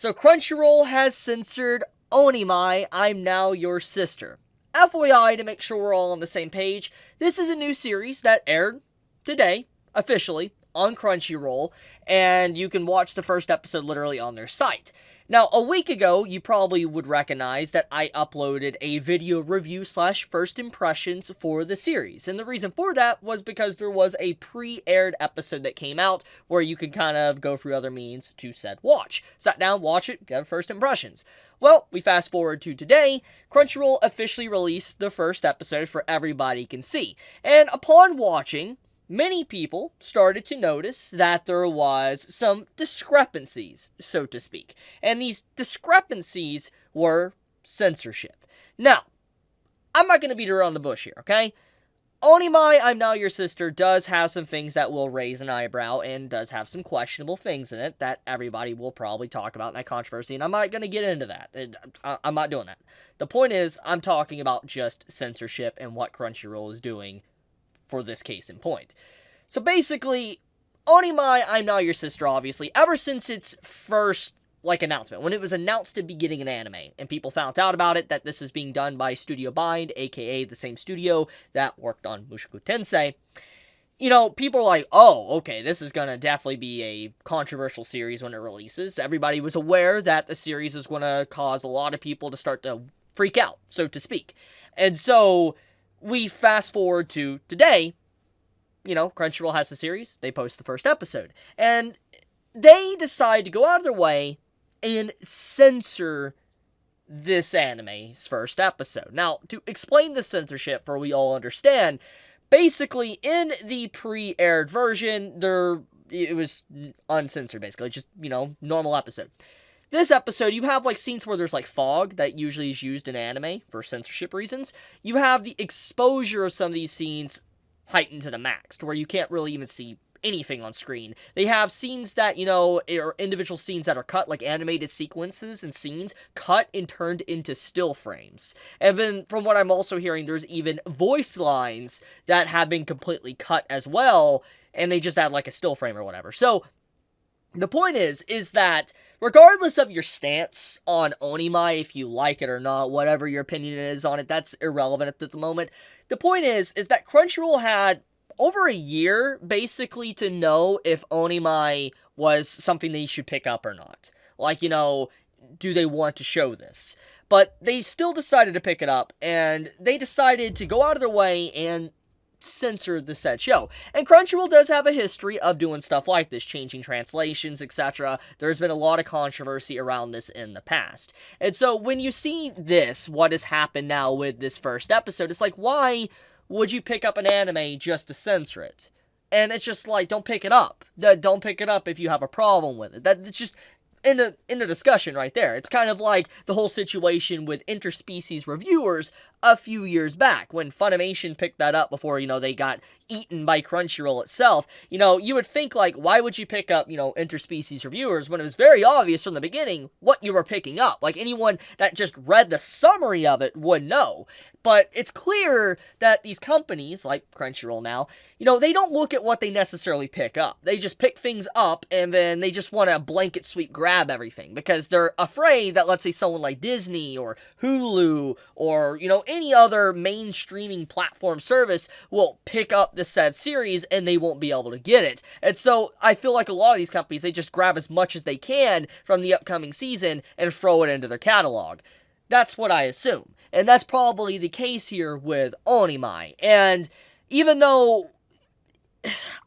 So Crunchyroll has censored Onimai, I'm Now Your Sister. FYI, to make sure we're all on the same page, this is a new series that aired today, officially, on Crunchyroll, and you can watch the first episode literally on their site. Now, a week ago, you probably would recognize that I uploaded a video review slash first impressions for the series. And the reason for that was because there was a pre-aired episode that came out where you could kind of go through other means to said watch. Sat down, watch it, get first impressions. Well, we fast forward to today, Crunchyroll officially released the first episode for everybody can see. And upon watching, many people started to notice that there was some discrepancies, so to speak. And these discrepancies were censorship. Now, I'm not going to beat around the bush here, okay? Onimai, I'm Now Your Sister does have some things that will raise an eyebrow and does have some questionable things in it that everybody will probably talk about in that controversy, and I'm not going to get into that. I'm not doing that. The point is, I'm talking about just censorship and what Crunchyroll is doing for this case in point. So basically, Onimai, I'm Now Your Sister, obviously, ever since its first, announcement, when it was announced to be getting an anime, and people found out about it, that this was being done by Studio Bind, aka the same studio that worked on Mushoku Tensei, people are like, oh, okay, this is gonna definitely be a controversial series when it releases. Everybody was aware that the series was gonna cause a lot of people to start to freak out, so to speak. And so we fast forward to today, Crunchyroll has the series, they post the first episode, and they decide to go out of their way and censor this anime's first episode. Now, to explain the censorship for we all understand, basically, in the pre-aired version, it was uncensored, basically, just, normal episode. This episode, you have, scenes where there's, fog that usually is used in anime for censorship reasons. You have the exposure of some of these scenes heightened to the max, to where you can't really even see anything on screen. They have scenes that, are individual scenes that are cut, like animated sequences and scenes, cut and turned into still frames. And then, from what I'm also hearing, there's even voice lines that have been completely cut as well, and they just add, a still frame or whatever. So, the point is that, regardless of your stance on Onimai, if you like it or not, whatever your opinion is on it, that's irrelevant at the moment. The point is that Crunchyroll had over a year, basically, to know if Onimai was something they should pick up or not. Do they want to show this? But they still decided to pick it up, and they decided to go out of their way and censor the said show. And Crunchyroll does have a history of doing stuff like this, changing translations, etc. There's been a lot of controversy around this in the past. And so when you see this, what has happened now with this first episode, it's why would you pick up an anime just to censor it? And it's just don't pick it up. Don't pick it up if you have a problem with it. That's just in the discussion right there. It's kind of like the whole situation with interspecies reviewers a few years back, when Funimation picked that up before, they got eaten by Crunchyroll itself. You would think, why would you pick up, interspecies reviewers when it was very obvious from the beginning what you were picking up? Anyone that just read the summary of it would know. But it's clear that these companies, like Crunchyroll now, they don't look at what they necessarily pick up. They just pick things up, and then they just want to blanket sweep grab everything, because they're afraid that, let's say, someone like Disney or Hulu or, any other mainstreaming platform service will pick up the said series and they won't be able to get it. And so I feel like a lot of these companies, they just grab as much as they can from the upcoming season and throw it into their catalog. That's what I assume. And that's probably the case here with Onimai. And even though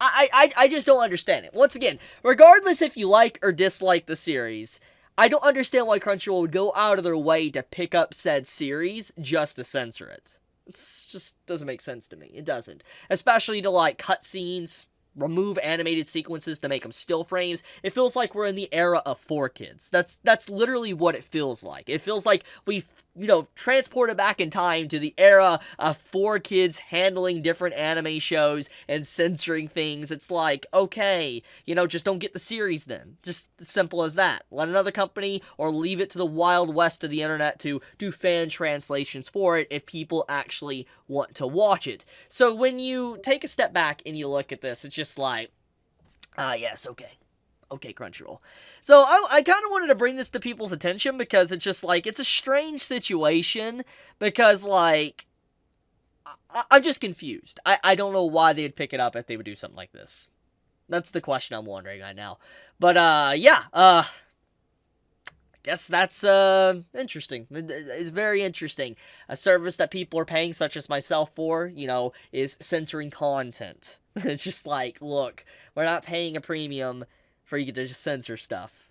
I just don't understand it. Once again, regardless if you like or dislike the series, I don't understand why Crunchyroll would go out of their way to pick up said series just to censor it. It just doesn't make sense to me. It doesn't. Especially to, cut scenes, remove animated sequences to make them still frames. It feels like we're in the era of 4Kids. That's literally what it feels like. It feels like we've transported back in time to the era of 4Kids handling different anime shows and censoring things. It's okay, just don't get the series then. Just as simple as that. Let another company, or leave it to the wild west of the internet to do fan translations for it if people actually want to watch it. So when you take a step back and you look at this, it's just yes, okay. Okay, Crunchyroll. So I kind of wanted to bring this to people's attention because it's just like, it's a strange situation because like, I'm just confused. I don't know why they'd pick it up if they would do something like this. That's the question I'm wondering right now. But yeah, I guess that's interesting. It's very interesting. A service that people are paying, such as myself, for, you know, is censoring content. It's just like, look, we're not paying a premium for you to just censor stuff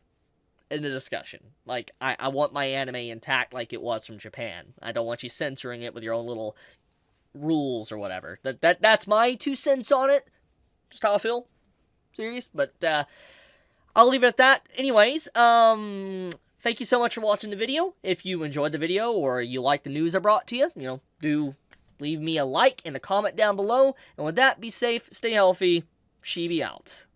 in the discussion. Like, I want my anime intact like it was from Japan. I don't want you censoring it with your own little rules or whatever. That's my 2 cents on it. Just how I feel. Serious, but I'll leave it at that. Anyways, thank you so much for watching the video. If you enjoyed the video or you like the news I brought to you, you know, do leave me a like and a comment down below. And with that, be safe, stay healthy, Chibi out.